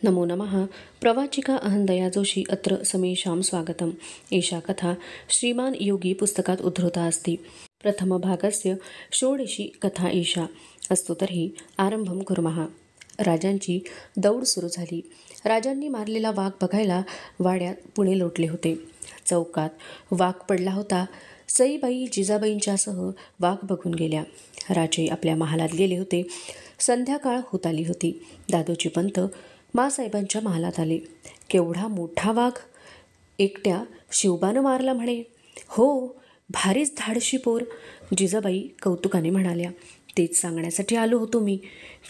नमो नमः। प्रवाचिका अहंदया जोशी अत्र समेषां स्वागतम्। एषा कथा श्रीमान योगी पुस्तकात उद्धृता अस्ति। प्रथमभागस्य षोडशी कथा एषा। अस्तु तर्हि आरंभं कुर्मः। राजांची दौड सुरू झाली। राजांनी मारलेला वाघ बघायला वाड्यात पुणे लोटले होते। चौकात वाघ पडला होता। सईबाई जिजाबाईंच्यासह वाघ बघून गेल्या। राजे आपल्या महालात गेले होते। संध्याकाळ होत आली होती। दादोजी पंत मासाहेबांच्या महालात आले। केवढा मोठा वाघ! एकट्या शिवबानं मारला म्हणे. हो, भारीच धाडशी पोर, जिजाबाई कौतुकाने म्हणाल्या. तेच सांगण्यासाठी आलो होतो मी.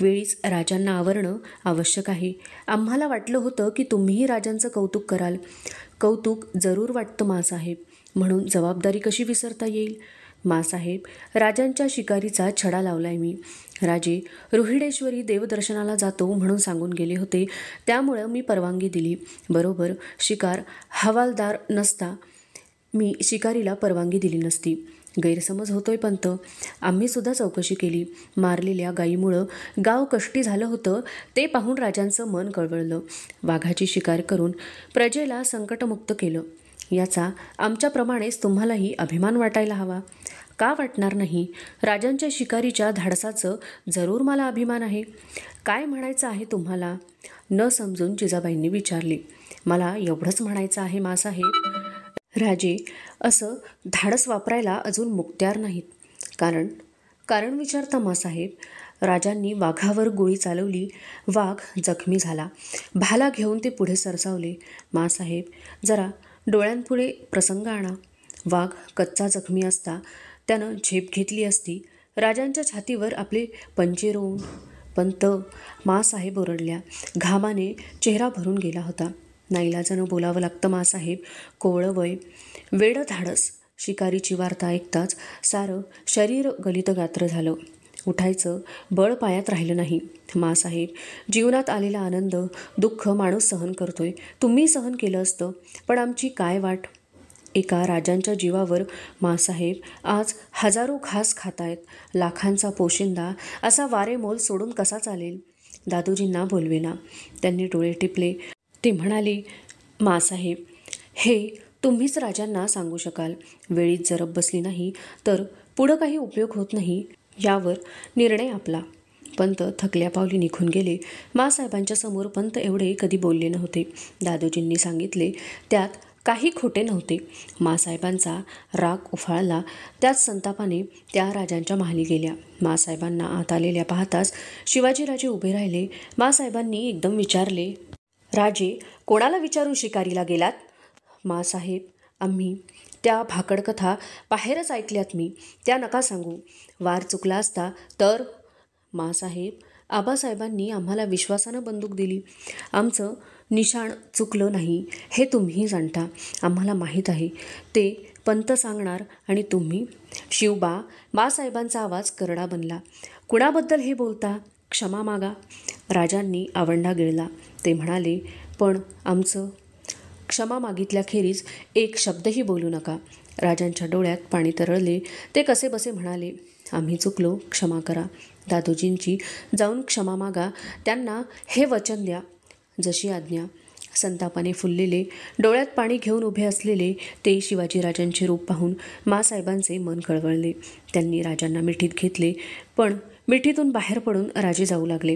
वेळीच राजांना आवरणं आवश्यक आहे. आम्हाला वाटलं होतं की तुम्हीही राजांचं कौतुक कराल. कौतुक जरूर वाटतं मासाहेब, म्हणून जबाबदारी कशी विसरता येईल. मासाहेब, राजांच्या शिकारीचा छडा लावलाय मी. राजे रोहिडेश्वरी देवदर्शनाला जातो म्हणून सांगून गेले होते, त्यामुळं मी परवानगी दिली. बरोबर शिकार हवालदार नसता मी शिकारीला परवानगी दिली नसती. गैरसमज होतोय पंत. आम्ही सुद्धा चौकशी केली. मारलेल्या गायीमुळं गाव कष्टी झालं होतं ते पाहून राजांचं मन कळवळलं. वाघाची शिकार करून प्रजेला संकटमुक्त केलं. याचा आमच्याप्रमाणेच तुम्हालाही अभिमान वाटायला हवा. का वाटणार नाही? राजांच्या शिकारीच्या धाडसाचं जरूर मला अभिमान आहे. काय म्हणायचं आहे तुम्हाला? न समजून जिजाबाईंनी विचारले. मला एवढंच म्हणायचं आहे मासाहेब. राजे असं धाडस वापरायला अजून मुक्त्यार नाहीत. कारण विचारता मासाहेब. राजांनी वाघावर गोळी चालवली. वाघ जखमी झाला. भाला घेऊन ते पुढे सरसावले. मासाहेब, जरा डोळ्यांपुढे प्रसंग आणा. वाघ कच्चा जखमी असता त्यानं झेप घेतली असती. राजांच्या छातीवर आपले पंजे रोवून. पंत, मासाहेब ओरडल्या. घामाने चेहरा भरून गेला होता. नाईलाजानं बोलावं लागतं मासाहेब. कोवळं वय, वेडं धाडस. शिकारीची वार्ता ऐकताच सारं शरीर गलितगात्र झालं. उठायचं बळ पायात राहिलं नाही. मासाहेब, जीवनात आलेला आनंद, दुःख माणूस सहन करतोय. तुम्ही सहन केलं असतं, पण आमची काय वाट. एका राजांच्या जीवावर मासाहेब आज हजारो घास खातायत. लाखांचा पोशिंदा असा वारेमोल सोडून कसा चालेल? दादोजींना बोलवेना. त्यांनी डोळे टिपले. ते म्हणाले, मासाहेब, हे तुम्हीच राजांना सांगू शकाल. वेळीच जरब बसली नाही तर पुढं काही उपयोग होत नाही. यावर निर्णय आपला. पंत थकल्या पावली निघून गेले. मासाहेबांच्या समोर पंत एवढे कधी बोलले नव्हते. दादोजींनी सांगितले त्यात काही खोटे नव्हते. मासाहेबांचा राग उफाळला. त्याच संतापाने त्या राजांच्या महाली गेल्या. मासाहेबांना आत आलेल्या पाहताच शिवाजीराजे उभे राहिले. मासाहेबांनी एकदम विचारले, राजे, कोणाला विचारून शिकारीला गेलात? मासाहेब, आम्ही त्या भाकडकथा बाहेरच ऐकल्यात मी. त्या नका सांगू. वार चुकला असता तर. मासाहेब, आबासाहेबांनी आम्हाला विश्वासानं बंदूक दिली. आमचं निशाण चुकलं नाही हे तुम्ही जाणता. आम्हाला माहीत आहे. ते पंत सांगणार आणि तुम्ही. शिवबा, मासाहेबांचा आवाज करडा बनला. कुणाबद्दल हे बोलता? क्षमा मागा. राजांनी आवंढा गिळला. ते म्हणाले, पण आमचं. क्षमा मागितल्याखेरीज एक शब्दही बोलू नका. राजांच्या डोळ्यात पाणी तरळले. ते कसेबसे म्हणाले, आम्ही चुकलो, क्षमा करा. दादोजींची जाऊन क्षमा मागा. त्यांना हे वचन द्या. जशी आज्ञा. संतापाने फुललेले, डोळ्यात पाणी घेऊन उभे असलेले ते शिवाजीराजांचे रूप पाहून मासाहेबांचे मन कळवळले. त्यांनी राजांना मिठीत घेतले. पण मिठीतून बाहेर पडून राजे जाऊ लागले.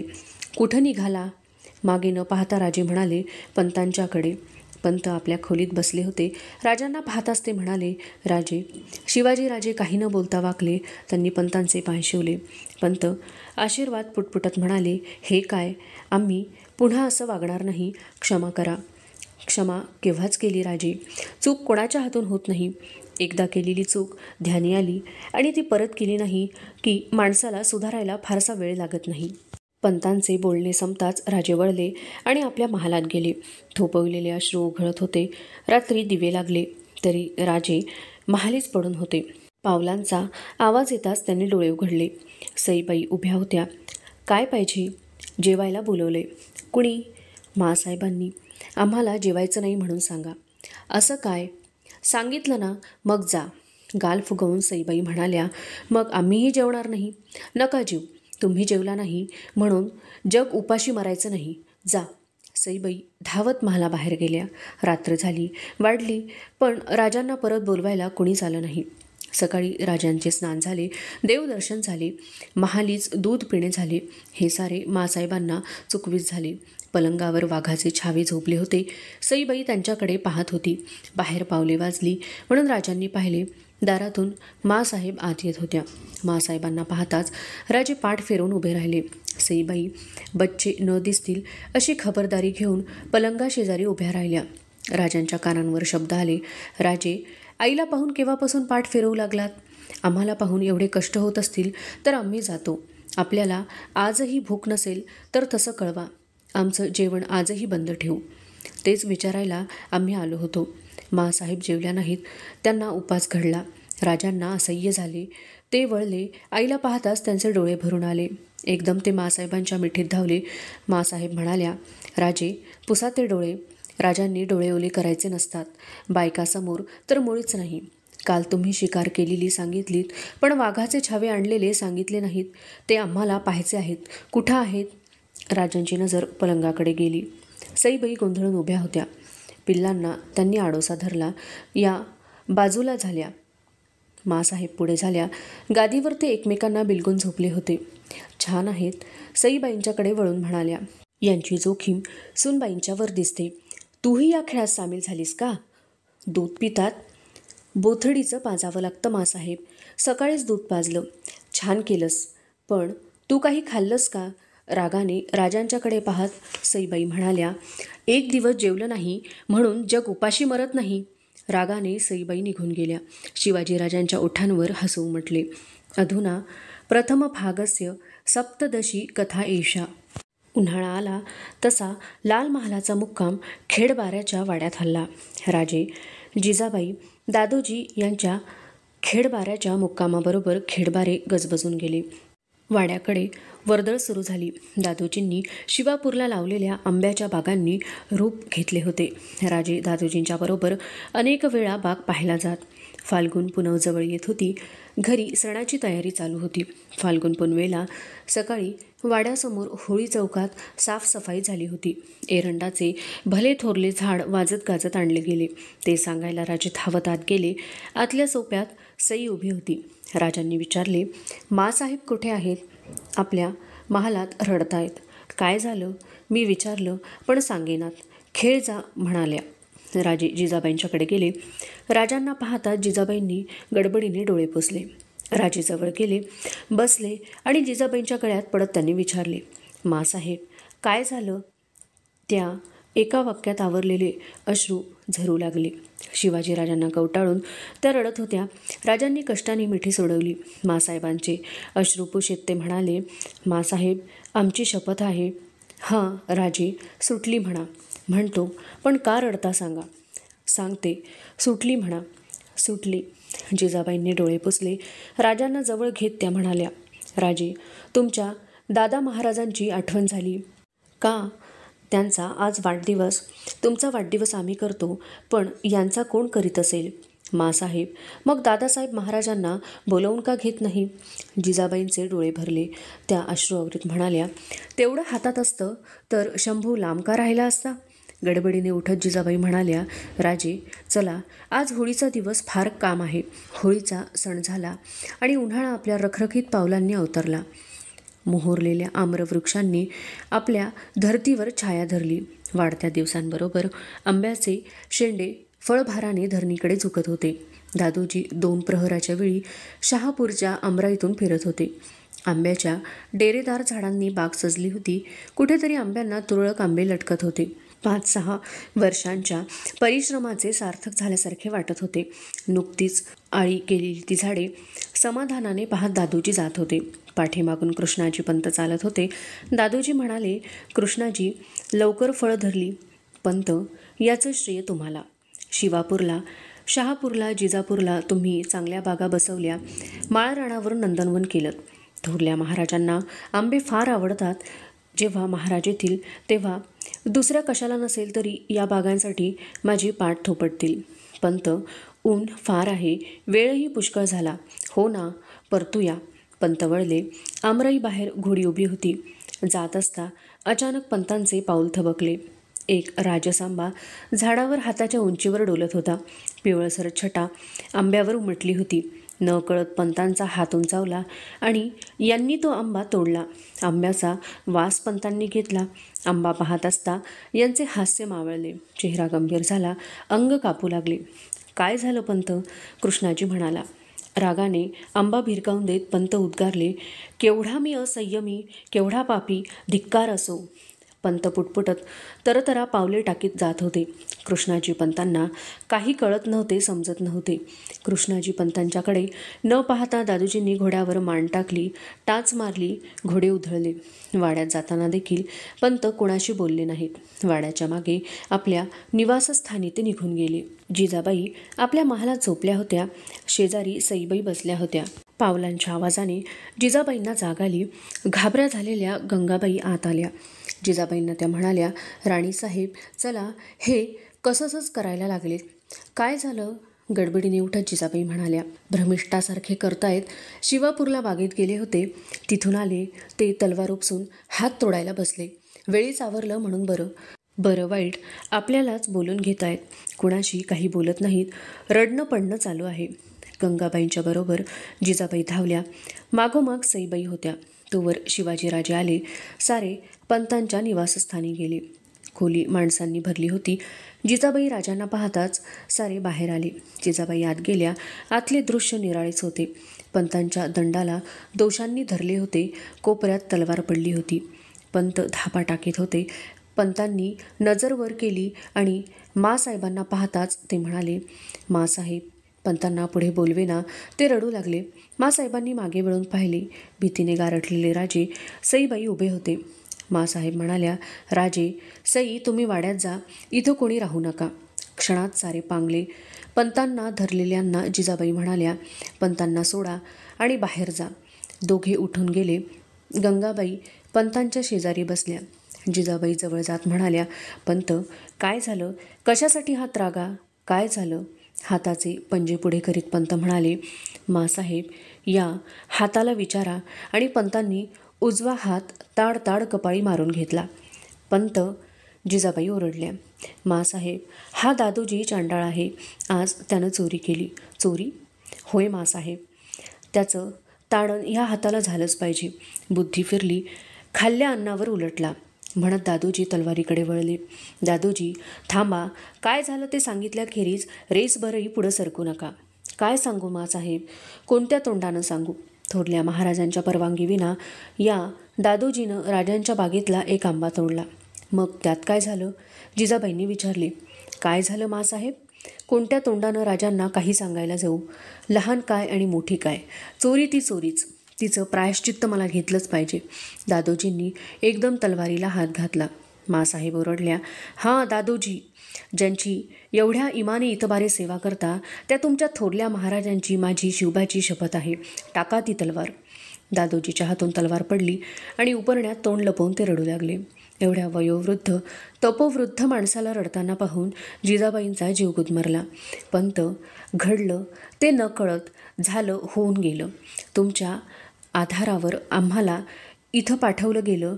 कुठं निघाला? मागे न पाहता राजे म्हणाले, पंतांच्याकडे. पंत आपल्या खोलीत बसले होते. राजांना पाहताच ते म्हणाले, राजे. शिवाजीराजे काही न बोलता वाकले. त्यांनी पंतांचे पाय शिवले. पंत आशीर्वाद पुटपुटत म्हणाले, हे काय? आम्ही पुन्हा असं वागणार नाही. क्षमा करा. क्षमा केव्हाच केली राजे. चूक कोणाच्या हातून होत नाही. एकदा केलेली चूक ध्यानी आली आणि ती परत केली नाही की माणसाला सुधारायला फारसा वेळ लागत नाही. पंतांचे बोलणे संपताच राजे वळले आणि आपल्या महालात गेले. थोपवलेले अश्रू उघळत होते. रात्री दिवे लागले तरी राजे महालीच पडून होते. पावलांचा आवाज येताच त्यांनी डोळे उघडले. सईबाई उभ्या होत्या. काय पाहिजे? जेवायला बोलवले. कुणी? मासाहेबांनी. आम्हाला जेवायचं नाही म्हणून सांगा. असं काय? सांगितलं ना, मग जा. गाल फुगवून सईबाई म्हणाल्या, मग आम्हीही जेवणार नाही. नका जेवू. तुम्ही जेवला नाही म्हणून जग उपाशी मरायचं नाही. जा. सईबाई धावत महालाबाहेर गेल्या. रात्र झाली, वाढली, पण राजांना परत बोलवायला कोणीच आलं नाही. सकाळी राजांचे स्नान झाले, देवदर्शन झाले, महालीच दूध पिणे झाले. हे सारे मासाहेबांना चुकवीत झाले. पलंगावर वाघाचे छावे झोपले होते. सईबाई त्यांच्याकडे पाहत होती. बाहेर पावले वाजली म्हणून राजांनी पाहिले. दारातून मासाहेब आत येत होत्या. मासाहेबांना पाहताच राजे पाठ फिरवून उभे राहिले. सईबाई बच्चे न दिसतील अशी खबरदारी घेऊन पलंगाशेजारी उभ्या राहिल्या. राजांच्या कानांवर शब्द आले. राजे, आईला पाहून केव्हापासून पाठ फिरवू लागलात? आम्हाला पाहून एवढे कष्ट होत असतील तर आम्ही जातो. आपल्याला आजही भूक नसेल तर तसं कळवा. आमचं जेवण आजही बंद ठेवू. तेच विचारायला आम्ही आलो होतो. मासाहेब जेवल्या नाहीत. त्यांना उपास घडला. राजांना असह्य झाले. ते वळले. आईला पाहताच त्यांचे डोळे भरून आले. एकदम ते मासाहेबांच्या मिठीत धावले. मासाहेब म्हणाल्या, राजे, पुसा ते डोळे. राजांनी डोळे ओले करायचे नसतात. बायकासमोर तर मुळीच नाही. काल तुम्ही शिकार केलेली सांगितलीत, पण वाघाचे छावे आणलेले सांगितले नाहीत. ते आम्हाला पाहायचे आहेत. कुठं आहेत? राजांची नजर पलंगाकडे गेली. सईबाई गोंधळून उभ्या होत्या. पिल्लांना त्यांनी आडोसा धरला. या बाजूला झाल्या. मासाहेब पुढे झाल्या. गादीवर ते एकमेकांना बिलगून झोपले होते. छान आहेत. सईबाईंच्याकडे वळून म्हणाल्या, यांची जोखीम सूनबाईंच्यावर दिसते. तूही या खेळात सामील झालीस का? दूध पितात? बोथडीचं पाजावं लागतं मासाहेब. सकाळीच दूध पाजलं. छान केलंस. पण तू काही खाल्लंस का? रागाने राजांच्याकडे पाहत सईबाई म्हणाल्या, एक दिवस जेवलं नाही म्हणून जग उपाशी मरत नाही. रागाने सईबाई निघून गेल्या. शिवाजीराजांच्या ओठांवर हसू उमटले. अधुना प्रथम भागस्य सप्तदशी कथा एषा. उन्हाळा आला तसा लाल महालाचा मुक्काम खेडबाऱ्याच्या वाड्यात हल्ला. राजे, जिजाबाई, दादोजी यांच्या खेडबाऱ्याच्या मुक्कामाबरोबर खेडबारे गजबजून गेले. वाड्याकडे वर्दळ सुरू झाली. दादोजींनी शिवापूरला लावलेल्या आंब्याच्या बागांनी रूप घेतले होते. राजे दादोजींच्या बरोबर अनेक वेळा बाग पाहायला जात. फाल्गुन पुनव जवळ येत होती. घरी सणाची तयारी चालू होती. फाल्गुन पुनवेला सकाळी वाड्यासमोर होळी चौकात साफसफाई झाली होती. एरंडाचे भले थोरले झाड वाजत गाजत आणले गेले. ते सांगायला राजे धावत आत गेले. आतल्या सोप्यात सई उभी होती. राजांनी विचारले, मासाहेब कुठे आहेत? आपल्या महालात रडतायत. काय झालं? मी विचारलं पण सांगेनात. खेळ जा म्हणाल्या. राजे जिजाबाईंच्याकडे गेले. राजांना पाहता जिजाबाईंनी गडबडीने डोळे पुसले. राजे जवळ गेले, बसले आणि जिजाबाईंच्या गळ्यात पडत त्यांनी विचारले, मासाहेब काय झालं? त्या एका वाक्यात आवरलेले अश्रू झरू लागले. शिवाजीराजांना कवटाळून त्या रडत होत्या. राजांनी कष्टाने मिठी सोडवली. मासाहेबांचे अश्रुपुशीत ते म्हणाले, मासाहेब आमची शपथ आहे. हां राजे, सुटली म्हणा. म्हणतो, पण का रडता सांगा. सांगते, सुटली म्हणा. सुटली. जिजाबाईंनी डोळे पुसले. राजांना जवळ घेत त्या म्हणाल्या, राजे, तुमच्या दादा महाराजांची आठवण झाली का? त्यांचा आज वाढदिवस. तुमचा वाढदिवस आम्ही करतो, पण यांचा कोण करीत असेल? मासाहेब, मग दादासाहेब महाराजांना बोलवून का घेत नाही? जिजाबाईंचे डोळे भरले. त्या अश्रुअवृत म्हणाल्या, तेवढं हातात असतं तर शंभू लांब का राहिला असता? गडबडीने उठत जिजाबाई म्हणाल्या, राजे चला, आज होळीचा दिवस, फार काम आहे. होळीचा सण झाला आणि उन्हाळा आपल्या रखरखीत पावलांनी अवतरला. मोहरलेल्या आम्रवृक्षांनी आपल्या धर्तीवर छाया धरली. वाढत्या दिवसांबरोबर आंब्याचे शेंडे फळभाराने धरणीकडे झुकत होते. दादोजी 2 प्रहराच्या वेळी शहापूरच्या आमराईतून फिरत होते. आंब्याच्या डेरेदार झाडांनी बाग सजली होती. कुठेतरी आंब्यांना तुरळक आंबे लटकत होते. 5-6 वर्षांच्या परिश्रमाचे सार्थक झाल्यासारखे वाटत होते. नुकतीच आळी केलेली ती झाडे समाधानाने पाहत दादोजी जात होते. पाठीमागून कृष्णाजी पंत चालत होते. दादोजी म्हणाले, कृष्णाजी, लवकर फळं धरली. पंत, याचं श्रेय तुम्हाला. शिवापूरला, शहापूरला, जिजापूरला तुम्ही चांगल्या बागा बसवल्या. माळरानावर नंदनवन केलं. थोरल्या महाराजांना आंबे फार आवडतात. जेव्हा महाराज येतील तेव्हा दुसऱ्या कशाला नसेल तरी या बागांसाठी माझी पाठ थोपटतील. पंत, ऊन फार आहे, वेळही पुष्कळ झाला. हो ना, परतूया. पंत वळले. आमराई बाहेर घोडी उभी होती. जात असता अचानक पंतांचे पाऊल थबकले. एक राजसांबा झाडावर हाताच्या उंचीवर डोलत होता. पिवळसर छटा आंब्यावर उमटली होती. नकळत पंतांचा हात उंचावला आणि यांनी तो आंबा तोडला. आंब्याचा वास पंतांनी घेतला. आंबा पाहत असता यांचे हास्य मावळले. चेहरा गंभीर झाला. अंग कापू लागले. काय झालं पंत? कृष्णाजी म्हणाला. रागाने आंबा भिरकावून देत पंत उद्गारले, केवढा मी असंयमी, केवढा पापी, धिक्कार असो. पंत पुटपुटत तरतरा पावले टाकीत जात होते. कृष्णाजी पंतांना काही कळत नव्हते, समजत नव्हते. कृष्णाजी पंतांच्याकडे न पाहता दादूजींनी घोड्यावर मान टाकली, टाच मारली, घोडे उधळले. वाड्यात जाताना देखील पंत कोणाशी बोलले नाहीत. वाड्याच्या मागे आपल्या निवासस्थानी ते निघून गेले. जिजाबाई आपल्या महालात झोपल्या होत्या. शेजारी सईबाई बसल्या होत्या. पावलांच्या आवाजाने जिजाबाईंना जाग आली. घाबऱ्या झालेल्या गंगाबाई आत आल्या. जिजाबाईंना त्या म्हणाल्या, राणीसाहेब चला, हे कसंच करायला लागलेत. काय झालं? गडबडीने उठत जिजाबाई म्हणाल्या, भ्रमिष्ठासारखे करतायत. शिवापूरला बागेत गेले होते, तिथून आले ते तलवार उपसून हात तोडायला बसले. वेळीच आवरलं म्हणून बरं वाईट आपल्यालाच बोलून घेतायत. कुणाशी काही बोलत नाहीत. रडणं पडणं चालू आहे. गंगाबाईंच्या बरोबर जिजाबाई धावल्या. मागोमाग सईबाई होत्या. तोवर शिवाजीराजे आले. सारे पंतांच्या निवासस्थानी गेले. खोली माणसांनी भरली होती. जिजाबाई राजांना पाहताच सारे बाहेर आले. जिजाबाई आत गेल्या. आतले दृश्य निराळेच होते. पंतांच्या दंडाला दोषांनी धरले होते. कोपऱ्यात तलवार पडली होती. पंत धापा टाकीत होते. पंतांनी नजर वर केली आणि मासाहेबांना पाहताच ते म्हणाले, मासाहेब. पंतांना पुढे बोलवेना. ते रडू लागले. मासाहेबांनी मागे वळून पाहिले. भीतीने गारठलेले राजे, सईबाई उभे होते. मासाहेब म्हणाल्या, राजे, सई तुम्ही वाड्यात जा. इथं कोणी राहू नका. क्षणात सारे पांगले. पंतांना धरलेल्यांना जिजाबाई म्हणाल्या, पंतांना सोडा आणि बाहेर जा. दोघे उठून गेले. गंगाबाई पंतांच्या शेजारी बसल्या. जिजाबाई जवळ जात म्हणाल्या, पंत काय झालं? कशासाठी हात रागा? काय झालं? हाताचे पंजे पुढे करीत पंत म्हणाले, मासाहेब या हाताला विचारा. आणि पंतांनी उजवा हात ताड कपाळी मारून घेतला. पंत. जिजाबाई ओरडल्या, मासाहेब हा दादोजी चांडाळ आहे. आज त्यानं चोरी केली. चोरी? होय मासाहेब. त्याचं ताडण ह्या हाताला झालंच पाहिजे. बुद्धी फिरली. खाल्ल्या अन्नावर उलटला म्हणत दादोजी तलवारीकडे वळले. दादोजी थांबा. काय झालं ते सांगितल्याखेरीज रेसभरही पुढं सरकू नका. काय सांगू मासाहेब? कोणत्या तोंडानं सांगू? थोरल्या महाराजांच्या परवानगीविना या दादोजीनं राजांच्या बागेतला एक आंबा तोडला. मग त्यात काय झालं? जिजाबाईंनी विचारले. काय झालं मासाहेब? कोणत्या तोंडानं राजांना काही सांगायला जाऊ? लहान काय आणि मोठी काय? चोरी ती चोरीच. तिचं प्रायश्चित्त मला घेतलंच पाहिजे. दादोजींनी एकदम तलवारीला हात घातला. मासाहेब ओरडल्या, हां दादोजी, ज्यांची एवढ्या इमाने इतबारे सेवा करता त्या तुमच्या थोरल्या महाराजांची माझी शिवबाची शपथ आहे. टाका ती तलवार. दादोजीच्या हातून तलवार पडली आणि उपरण्यात तोंड लपवून ते रडू लागले. एवढ्या वयोवृद्ध तपोवृद्ध माणसाला रडताना पाहून जिजाबाईंचा जीव गुदमरला. पंत घडलं ते न कळत झालं, होऊन गेलं. तुमच्या आधारावर आम्हाला इथं पाठवलं गेलं.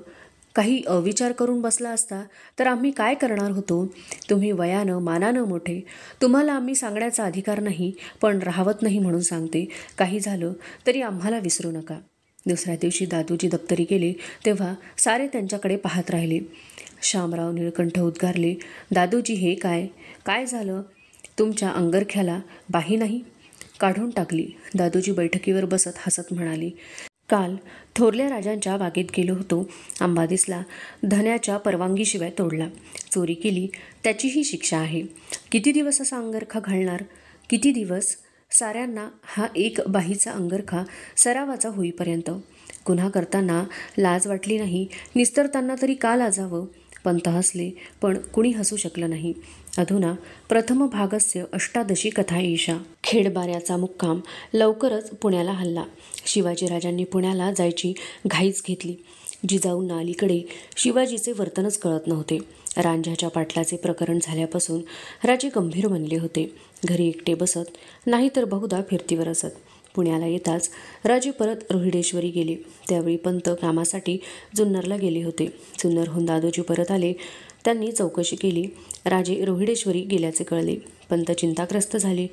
काही अविचार करून बसला असता तर आम्ही काय करणार होतो? तुम्ही वयानं मानानं मोठे. तुम्हाला आम्ही सांगण्याचा अधिकार नाही, पण राहवत नाही म्हणून सांगते. काही झालं तरी आम्हाला विसरू नका. दुसऱ्या दिवशी दादोजी दप्तरी गेले तेव्हा सारे त्यांच्याकडे पाहत राहिले. शामराव निळकंठ उद्गारले, दादोजी हे काय? काय झालं? तुमच्या अंगरख्याला बाही नाही? काढून टाकली. दादोजी बैठकीवर बसत हसत म्हणाले, काल थोरल्या राजांच्या बागेत गेलो होतो. आंबा दिसला. धन्याच्या परवानगीशिवाय तोडला. चोरी केली त्याचीही शिक्षा आहे. किती दिवस असा अंगरखा घालणार? किती दिवस? साऱ्यांना हा एक बाहीचा अंगरखा सरावाचा होईपर्यंत. गुन्हा करताना लाज वाटली नाही, निस्तरताना तरी का लाजावं? पंत हसले, पण कुणी हसू शकलं नाही. अधुना प्रथम भागस्य अष्टादशी कथा ईशा. खेडबाऱ्याचा मुक्काम लवकरच पुण्याला हल्ला. शिवाजीराजांनी पुण्याला जायची घाईच घेतली. जिजाऊंना अलीकडे शिवाजीचे वर्तनच कळत नव्हते. रांझ्याच्या पाटलाचे प्रकरण झाल्यापासून राजे गंभीर बनले होते. घरी एकटे बसत, नाहीतर बहुधा फिरतीवर असत. पुण्याला येताच राजे परत रोहिडेश्वरी गेले. त्यावेळी पंत कामासाठी जुन्नरला गेले होते. जुन्नरहून दादोजी परत आले. त्यांनी चौकशी केली. राजे रोहिडेश्वरी गेल्याचे कळले. पंत चिंताग्रस्त झाले.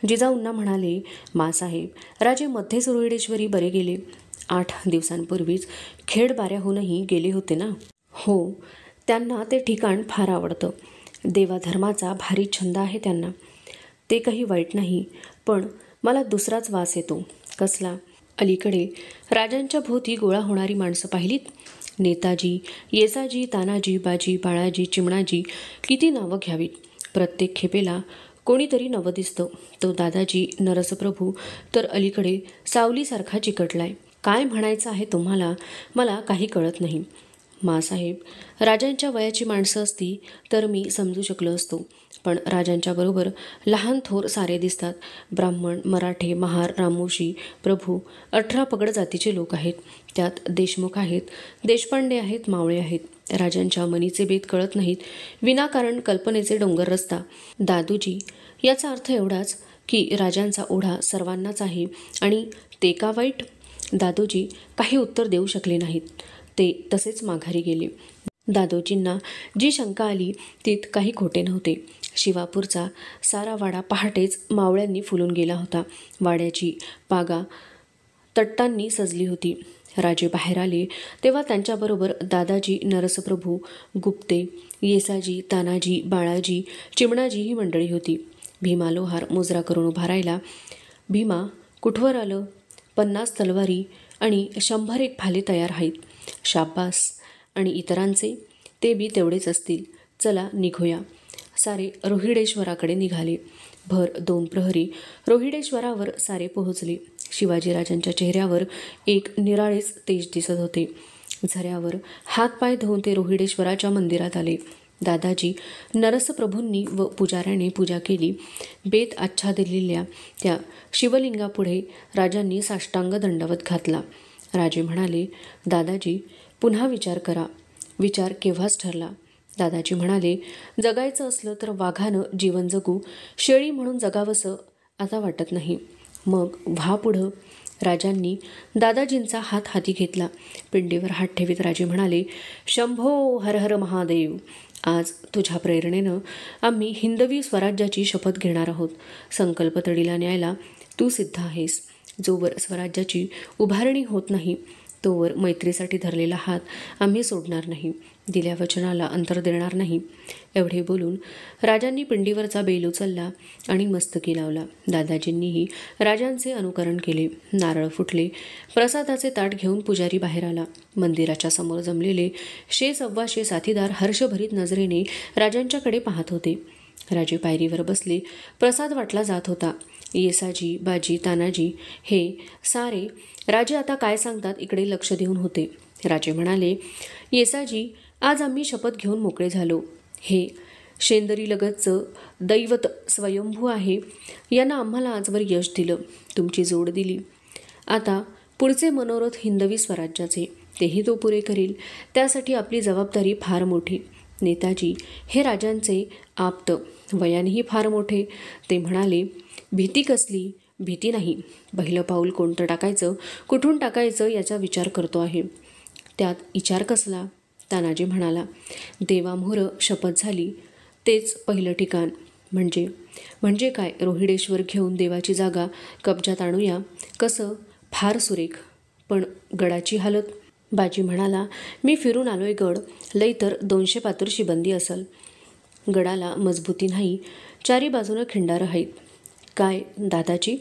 जिजाऊंना म्हणाले, मासाहेब, राजे मध्येच रोहिडेश्वरी बरे गेले. 8 दिवसांपूर्वीच खेडबाऱ्याहूनही गेले होते ना? हो, त्यांना ते ठिकाण फार आवडतं. देवाधर्माचा भारी छंद आहे त्यांना. ते काही वाईट नाही, पण मला दुसराच वास येतो. कसला? अलीकडे राजांच्या भोवती गोळा होणारी माणसं पाहिलीत? नेताजी, येसाजी, तानाजी, बाजी, बाळाजी, चिमणाजी, किती नावं घ्यावीत. प्रत्येक खेपेला कोणीतरी नवं दिसतं. तो दादाजी नरसप्रभू तर अलीकडे सावलीसारखा चिकटलाय. काय म्हणायचं आहे तुम्हाला, मला काही कळत नाही. मासाहेब, राजांच्या वयाची माणसं असती तर मी समजू शकलो असतो, पण राजांच्या बरोबर लहान थोर सारे दिसतात. ब्राह्मण, मराठे, महार, रामोशी, प्रभू, 18 पगड जातीचे लोक आहेत. त्यात देशमुख आहेत, देशपांडे आहेत, मावळे आहेत. राजांच्या मनीचे बेत कळत नाहीत. विनाकारण कल्पनेचे डोंगर रस्ता. दादूजी, याचा अर्थ एवढाच की राजांचा ओढा सर्वांनाच आहे आणि ते का वाईट? दादोजी काही उत्तर देऊ शकले नाहीत. ते तसेच माघारी गेले. दादोजींना जी शंका आली तीत काही खोटे नव्हते. शिवापूरचा सारा वाडा पहाटेच मावळ्यांनी फुलून गेला होता. वाड्याची पागा तट्टांनी सजली होती. राजे बाहेर आले तेव्हा त्यांच्याबरोबर दादाजी नरसप्रभू, गुप्ते, येसाजी, तानाजी, बाळाजी, चिमणाजी ही मंडळी होती. भीमा लोहार मुजरा करून उभा राहिला. भीमा, कुठवर आलं? 50 तलवारी आणि 100 भाले तयार आहेत. शाब्बास. आणि इतरांचे? ते बी तेवढेच असतील. चला निघूया. सारे रोहिडेश्वराकडे निघाले. भर 2 प्रहरी रोहिडेश्वरावर सारे पोहोचले. शिवाजीराजांच्या चेहऱ्यावर एक निराळेच तेज दिसत होते. झऱ्यावर हातपाय धुवून ते रोहिडेश्वराच्या मंदिरात आले. दादाजी नरसप्रभूंनी व पुजाऱ्याने पूजा केली. बेत आच्छादिलेल्या त्या शिवलिंगापुढे राजांनी साष्टांग दंडवत घातला. राजे म्हणाले, दादाजी, पुन्हा विचार करा. विचार केव्हाच ठरला. दादाजी म्हणाले, जगायचं असलं तर वाघानं जीवन जगू, शेळी म्हणून जगावंसं आता वाटत नाही. मग व्हा पुढं. राजांनी दादाजींचा हात हाती घेतला. पिंडीवर हात ठेवीत राजे म्हणाले, शंभो हर हर महादेव. आज तुझ्या प्रेरणेनं आम्ही हिंदवी स्वराज्याची शपथ घेणार आहोत. संकल्प तडीला न्यायला तू सिद्ध आहेस. जोवर स्वराज्याची उभारणी होत नाही तोवर मैत्रीसाठी धरलेला हात आम्ही सोडणार नाही. दिल्या वचनाला अंतर देणार नाही. एवढे बोलून राजांनी पिंडीवरचा बेल उचलला आणि मस्तकी लावला. दादाजींनीही राजांचे अनुकरण केले. नारळ फुटले. प्रसादाचे ताट घेऊन पुजारी बाहेर आला. मंदिराच्या समोर जमलेले 100-125 साथीदार हर्षभरीत नजरेने राजांच्याकडे पाहत होते. राजे पायरीवर बसले. प्रसाद वाटला जात होता. येसाजी, बाजी, तानाजी हे सारे राजे आता काय सांगतात इकडे लक्ष देऊन होते. राजे म्हणाले, येसाजी, आज आम्ही शपथ घेऊन मोकळे झालो. हे शेंदरीलगतचं दैवत स्वयंभू आहे. यांना आम्हाला आजवर यश दिलं, तुमची जोड दिली. आता पुढचे मनोरथ हिंदवी स्वराज्याचे, तेही तो पुरे करील. त्यासाठी आपली जबाबदारी फार मोठी. नेताजी हे राजांचे आप्त, वयानेही फार मोठे. ते म्हणाले, भीती कसली? भीती नाही. पहिलं पाऊल कोणतं टाकायचं, कुठून टाकायचं याचा विचार करतो आहे. त्यात विचार कसला? तानाजी म्हणाला, देवामोहर शपथ झाली तेच पहिलं ठिकाण. म्हणजे काय? रोहिडेश्वर घेऊन देवाची जागा कब्जात आणूया. कसं? फार सुरेख. पण गडाची हालत? बाजी म्हणाला, मी फिरून आलोय गड. लई तर 200 पातूर शिबंदी असल. गडाला मजबूती नाही. चारी बाजूनं खिंडारं आहेत. काय दादाजी?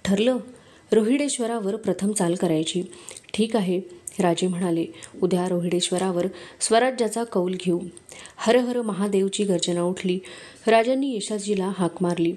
ठरलं. रोहिडेश्वरावर प्रथम चाल करायची. ठीक आहे. राजे म्हणाले, उद्या रोहिडेश्वरावर स्वराज्याचा कौल घेऊ. हर हर महादेवची गर्जना उठली. राजांनी येसाजीला हाक मारली.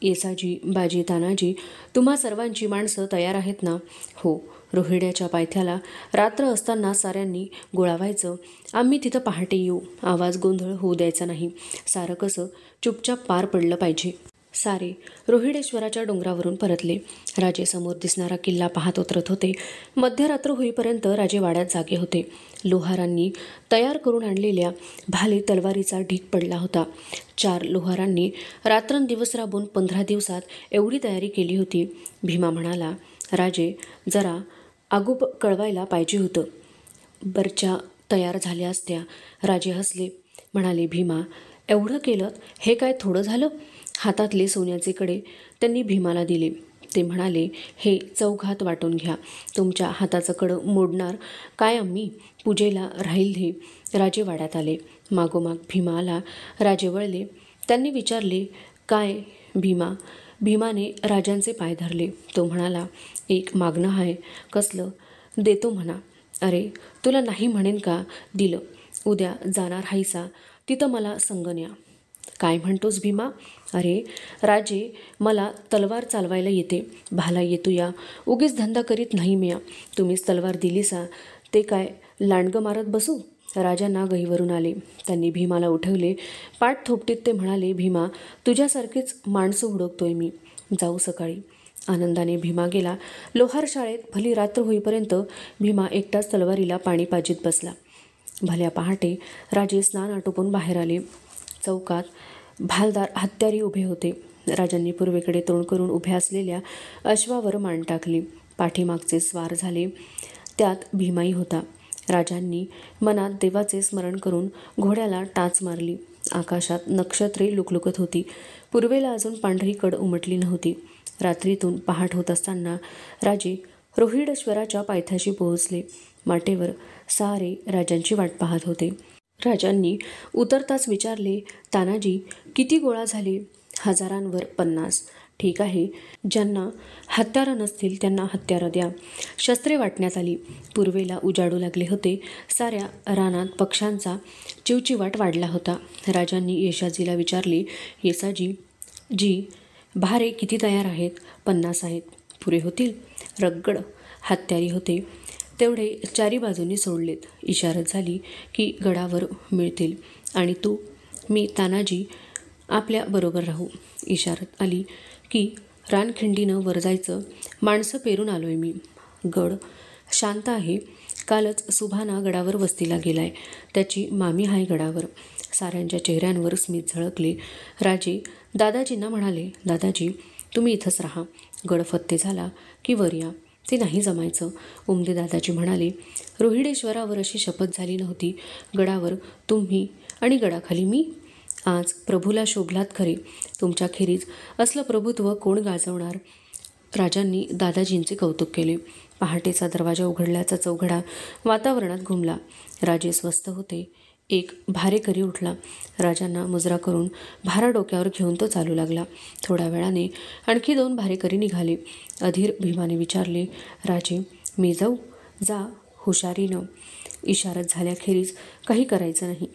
येसाजी, बाजी, तानाजी, तुम्हा सर्वांची माणसं तयार आहेत ना? हो. रोहिड्याच्या पायथ्याला रात्र असताना साऱ्यांनी गोळावायचं. आम्ही तिथं पहाटे येऊ. आवाज गोंधळ होऊ द्यायचा नाही. सारं कसं चुपचाप पार पडलं पाहिजे. सारे रोहिडेश्वराच्या डोंगरावरून परतले. राजे समोर दिसणारा किल्ला पाहत उतरत होते. मध्यरात्र होईपर्यंत राजे वाड्यात जागे होते. लोहारांनी तयार करून आणलेल्या भाले तलवारीचा ढीक पडला होता. 4 लोहारांनी रात्रंदिवस राबून 15 दिवसात एवढी तयारी केली होती. भीमा म्हणाला, राजे, जरा आगूप कळवायला पाहिजे होतं. बरच्या तयार झाल्या असत्या. राजे हसले. म्हणाले, भीमा, एवढं केलं हे काय थोडं झालं? हातातले सोन्याचे कडे त्यांनी भीमाला दिले. ते म्हणाले, हे चौघात वाटून घ्या. तुमच्या हाताचं कडं मोडणार काय आम्ही? पूजेला राहील हे. राजे वाड्यात आले. मागोमाग भीमा आला. राजे वळले. त्यांनी विचारले, काय भीमा? भीमाने राजांचे पाय धरले. तो म्हणाला, एक मागणं आहे. कसलं? देतो म्हणा. अरे, तुला नाही म्हणेन का? दिलं. उद्या जाणार हायसा, तिथं मला संग न्या. काय म्हणतोस भीमा? अरे राजे, मला तलवार चालवायला येते, भाला येतो या. उगीच धंदा करीत नाही मिया. तुम्हीच तलवार दिलीसा, ते काय लांडगं मारत बसू? राजांना गहीवरून आले. त्यांनी भीमाला उठवले. पाठ थोपटीत ते म्हणाले, भीमा, तुझ्यासारखीच माणसं हुडकतोय मी. जाऊ सकाळी. आनंदाने भीमा गेला. लोहार शाळेत भली रात्र होईपर्यंत भीमा एकटाच तलवारीला पाणी पाजीत बसला. भल्या पहाटे राजे स्नान आटोपून बाहेर आले. चौकात भालदार हत्यारी उभे होते. राजांनी पूर्वेकडे तोंड करून उभ्या असलेल्या अश्वावर मान टाकली. पाठीमागचे स्वार झाले. त्यात भीमाई होता. राजांनी मनात देवाचे स्मरण करून घोड्याला टाच मारली. आकाशात नक्षत्रे लुकलुकत होती. पूर्वेला अजून पांढरी कड उमटली नव्हती. रात्रीतून पहाट होत असताना राजे रोहिडेश्वराच्या पायथ्याशी पोहोचले. माटेवर सारे राजांची वाट पाहत होते. राजांनी उतरताच विचारले, तानाजी, किती गोळा झाले? हजारांवर 50. ठीक आहे. ज्यांना हत्यारं नसतील त्यांना हत्यारं द्या. शस्त्रे वाटण्यात आली. पूर्वेला उजाडू लागले होते. साऱ्या रानात पक्ष्यांचा चिवचिवाट वाढला होता. राजांनी येसाजीला विचारले, येसाजी, जी, भारे किती तयार आहेत? 50 आहेत. पुरे होतील? रगड हत्यारी होते. तेवढे चारी बाजूंनी सोडलेत. इशारत झाली की गडावर मिळतील. आणि तू, मी, तानाजी आपल्या बरोबर राहू. इशारत आली की रानखिंडीनं वर जायचं. माणसं पेरून आलोय मी. गड शांत आहे. कालच सुभाना गडावर वस्तीला गेलाय. त्याची मामी आहे गडावर. साऱ्यांच्या चेहऱ्यांवर स्मित झळकले. राजे दादाजींना म्हणाले, दादाजी, तुम्ही इथंच राहा. गड फत्ते झाला की वर या. ते नाही जमायचं. उमदे दादाजी म्हणाले, रोहिडेश्वरावर अशी शपथ झाली नव्हती. गडावर तुम्ही आणि गडाखाली मी. आज प्रभूला शोभलात खरे. तुमच्या खेरीज असलं प्रभुत्व कोण गाजवणार? राजांनी दादाजींचे कौतुक केले. पहाटेचा दरवाजा उघडल्याचा चौघडा वातावरणात घुमला. राजे स्वस्थ होते. एक भारेकरी उठला. राजांना मुजरा करून भारा डोक्यावर घेऊन तो चालू लागला. थोड्या वेळाने आणखी 2 भारेकरी निघाले. अधीर भीमाने विचारले, राजे, मी जाऊ? जा, हुशारीनं. इशारत झाल्याखेरीज काही करायचं नाही.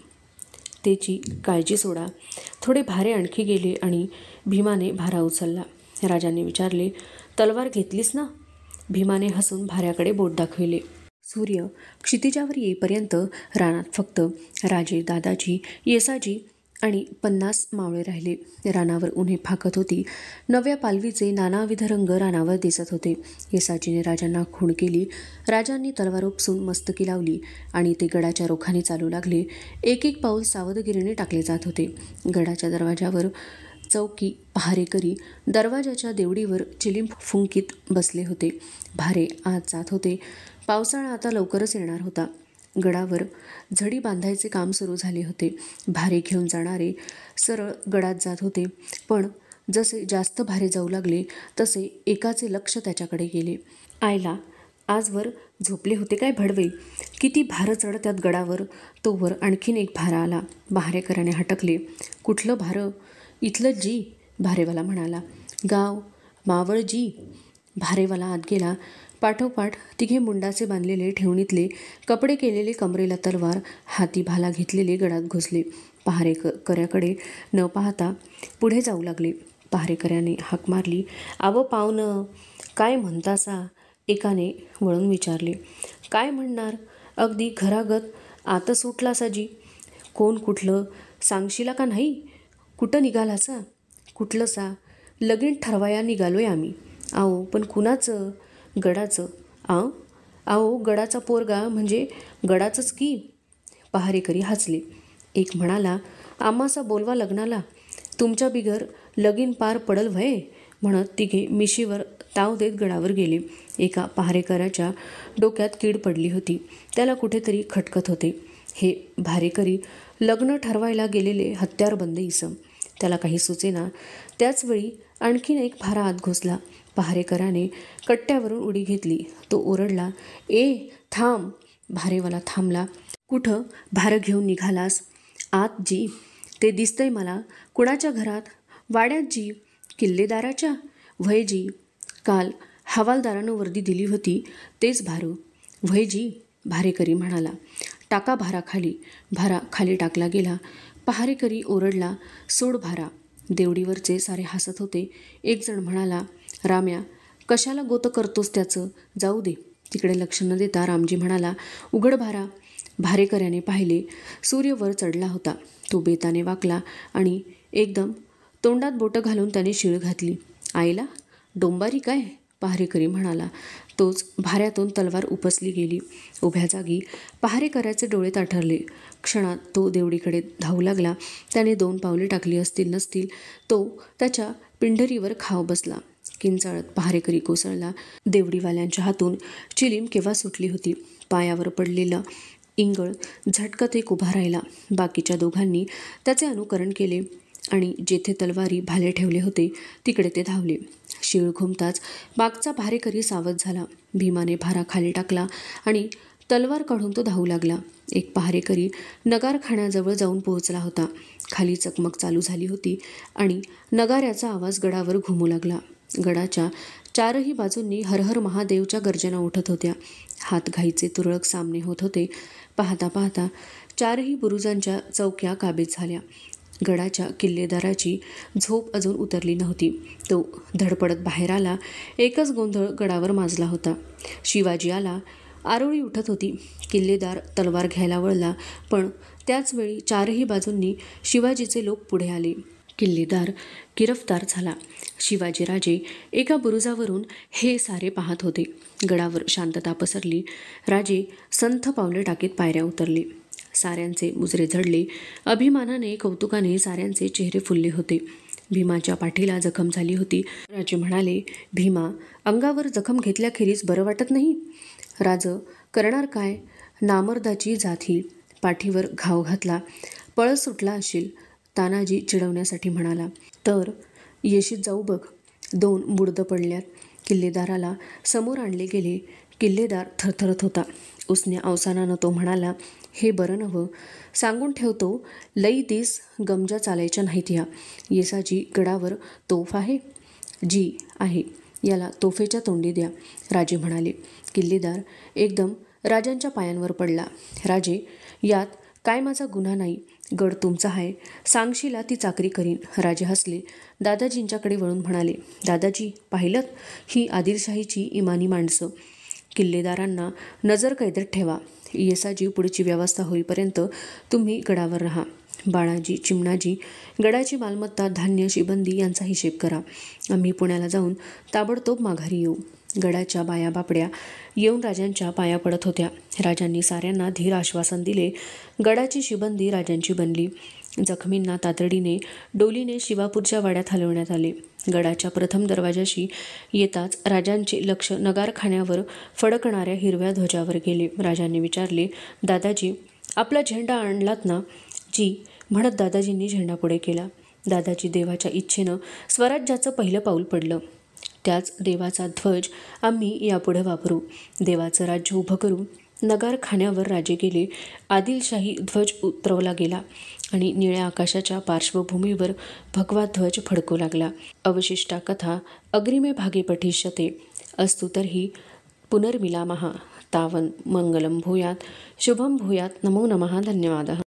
त्याची काळजी सोडा. थोडे भारे आणखी गेले आणि भीमाने भारा उचलला. राजांनी विचारले, तलवार घेतलीस ना? भीमाने हसून भाऱ्याकडे बोट दाखविले. सूर्य क्षितिजावर येईपर्यंत रानात फक्त राजे, दादाजी, येसाजी आणि 50 मावळे राहिले. रानावर उन्हे फाकत होती. नव्या पालवीचे नानाविध रंग रानावर दिसत होते. येसाजीने राजांना खूण केली. राजांनी तलवार उपसून मस्तकी लावली आणि ते गडाच्या रोखाने चालू लागले. एक एक पाऊल सावधगिरीने टाकले जात होते. गडाच्या दरवाजावर चौकी पहारेकरी दरवाजाच्या देवडीवर चिलीम फुंकीत बसले होते. भारे आत जात होते. पावसाळा आता लवकरच येणार होता. गडावर झडी बांधायचे काम सुरू झाले होते. भारे घेऊन जाणारे सरळ गडात जात होते. पण जसे जास्त भारे जाऊ लागले तसे एकाचे लक्ष त्याच्याकडे गेले. आयला, आजवर झोपले होते काय भडवे? किती भार चढत्यात गडावर. तोवर आणखीन एक भारा आला. भारेकराने हटकले. कुठलं भारं? इथलं जी, भारेवाला म्हणाला. गाव मावळ जी. भारेवाला आत गेला. पाठोपाठ तिघे मुंडाचे बांधलेले ठेवणीतले कपडे केलेले, कमरेला तलवार, हाती भाला घेतलेले गडात घुसले. पहारेकऱ्याकडे न पाहता पुढे जाऊ लागले. पहारेकऱ्याने हाक मारली, आव पाहुणं, काय म्हणतासा? एकाने वळून विचारले. काय म्हणणार? अगदी घरागत आत सुटला साजी. कोण कुठलं सांगशिला का नाही? कुठं निघालासा? कुठलं सा? लगीन ठरवाया निघालोय आम्ही. आओ, पण कुणाचं? गडाचं. आओ, गडाचा पोरगा म्हणजे गडाचंच की. पहारेकरी हसले. एक म्हणाला, आम्हासा बोलवा लग्नाला. तुमच्या बिगर लगीन पार पडल व्हय? म्हणत तिघे मिशीवर ताव देत गडावर गेले. एका पहारेकराच्या डोक्यात कीड पडली होती. त्याला कुठेतरी खटकत होते. हे भारेकरी लग्न ठरवायला गेलेले हत्यारबंद इसम. त्याला काही सुचेना. त्याचवेळी आणखीन एक भारा आत घुसला. पहारेकराने कट्ट्यावरून उडी घेतली. तो ओरडला, "ए थांब!" भारेवाला थांबला. "कुठं भारं घेऊन निघालास?" "आत जी." "ते दिसतंय मला." "कुणाच्या घरात?" "वाड्यात जी." "किल्लेदाराच्या?" "व्हय जी. काल हवालदारानं वर्दी दिली होती तेच भारू." "व्हय जी." भारेकरी म्हणाला. "टाका भारा खाली." भारा खाली टाकला गेला. पहारेकरी ओरडला, "सोड भारा." देवडीवरचे सारे हसत होते. एक जण म्हणाला, "राम्या, कशाला गोतं करतोस त्याचं? जाऊ दे." तिकडे लक्ष न देता रामजी म्हणाला, "उघड भारा." भारेकऱ्याने पाहिले. सूर्य वर चढला होता. तो बेताने वाकला आणि एकदम तोंडात बोटं घालून त्याने शिळ घातली. "आईला डोंबारी काय?" पहारेकरी म्हणाला. तोच भाऱ्यातून तलवार उपसली गेली. उभ्या जागी पहारेकऱ्याचे डोळे ताठरले. क्षणात तो देवडीकडे धावू लागला. त्याने 2 पावले टाकली असतील नसतील तो त्याच्या पिंढरीवर खाव बसला. किंचाळत पहारेकरी कोसळला. देवडीवाल्यांच्या हातून चिलीम केव्हा सुटली होती. पायावर पडलेला इंगळ झटकत एक उभा राहिला. बाकीच्या दोघांनी त्याचे अनुकरण केले आणि जेथे तलवारी भाले ठेवले होते तिकडे ते धावले. शिळ घुमताच मागचा भारेकरी सावध झाला. भीमाने भारा खाली टाकला आणि तलवार काढून तो धावू लागला. एक पहारेकरी नगारखान्याजवळ जाऊन पोहोचला होता. खाली चकमक चालू झाली होती आणि नगाऱ्याचा आवाज गडावर घुमू लागला. गडाच्या 4ही बाजूंनी हर हर महादेवच्या गर्जना उठत होत्या. हातघाईचे तुरळक सामने होत होते. पाहता पाहता 4ही बुरुजांच्या चौक्या काबीज झाल्या. गडाच्या किल्लेदाराची झोप अजून उतरली नव्हती. तो धडपडत बाहेर आला. एकच गोंधळ गडावर माजला होता. शिवाजी आला. आरोळी उठत होती. किल्लेदार तलवार घ्यायला वळला, पण त्याचवेळी 4ही बाजूंनी शिवाजीचे लोक पुढे आले. किल्लेदार गिरफ्तार झाला. शिवाजीराजे एका बुरुजावरून हे सारे पाहत होते. गडावर शांतता पसरली. राजे संथ पावले टाकीत पायऱ्या उतरले. साऱ्यांचे मुजरे झडले. अभिमानाने कौतुकाने साऱ्यांचे चेहरे फुलले होते. भीमाच्या पाठीला जखम झाली होती. राजे म्हणाले, "भीमा, अंगावर जखम घेतल्याखेरीज बरं वाटत नाही?" "राज करणार काय? नामर्दाची जात ही." पाठीवर घाव घातला. "पळस सुटला असेल." तानाजी चिडवण्यासाठी म्हणाला. "तर येशीत जाऊ बघ." 2 बुडदं पडल्यात. किल्लेदाराला समोर आणले गेले. किल्लेदार थरथरत होता. उसन्या अवसानानं तो म्हणाला, "हे बरं नव्हं. सांगून ठेवतो, लई दिस गमजा चालायच्या नाहीत ह्या." "येसाजी, गडावर तोफ आहे?" "जी आहे." "याला तोफेच्या तोंडी द्या." राजे म्हणाले. किल्लेदार एकदम राजांच्या पायांवर पडला. "राजे, यात काय माझा गुन्हा नाही. गड तुमचा आहे. सांगशीला ती चाकरी करीन." राजे हसले. दादाजींच्याकडे वळून म्हणाले, "दादाजी, पाहिलंत? ही आदिलशाहीची इमानी माणसं. किल्लेदारांना नजरकैदेत ठेवा. येसाजी, पुढची व्यवस्था होईपर्यंत तुम्ही गडावर राहा. बाळाजी, चिमणाजी, गडाची मालमत्ता, धान्य, शिबंदी यांचा हिशेब करा. आम्ही पुण्याला जाऊन ताबडतोब माघारी येऊ." गडाच्या बाया बापड्या येऊन राजांच्या पाया पडत होत्या. राजांनी साऱ्यांना धीर आश्वासन दिले. गडाची शिबंदी राजांची बनली. जखमींना तातडीने डोलीने शिवापूरच्या वाड्यात हलवण्यात आले. गडाच्या प्रथम दरवाजाशी येताच राजांचे लक्ष नगारखान्यावर फडकणाऱ्या हिरव्या ध्वजावर गेले. राजांनी विचारले, "दादाजी, आपला झेंडा आणलात ना?" "जी." म्हणत दादाजींनी झेंडा पुढे केला. दादाजी, देवाच्या इच्छेनं स्वराज्याचं पहिलं पाऊल पडलं. त्याच देवाचा ध्वज आम्ही यापुढे वापरू. देवाचं राज्य उभं करू. नगारखान्यावर राजे गेले. आदिलशाही ध्वज उतरवला गेला आणि निळ्या आकाशाच्या पार्श्वभूमीवर भगवा ध्वज फडकू लागला. अवशिष्टा कथा अग्रिमे भागे पठिष्यते. अस्तु तर्हि पुनर्मिलामः. तावन् मंगलं भूयात्, शुभं भूयात्. नमो नमः. धन्यवादः.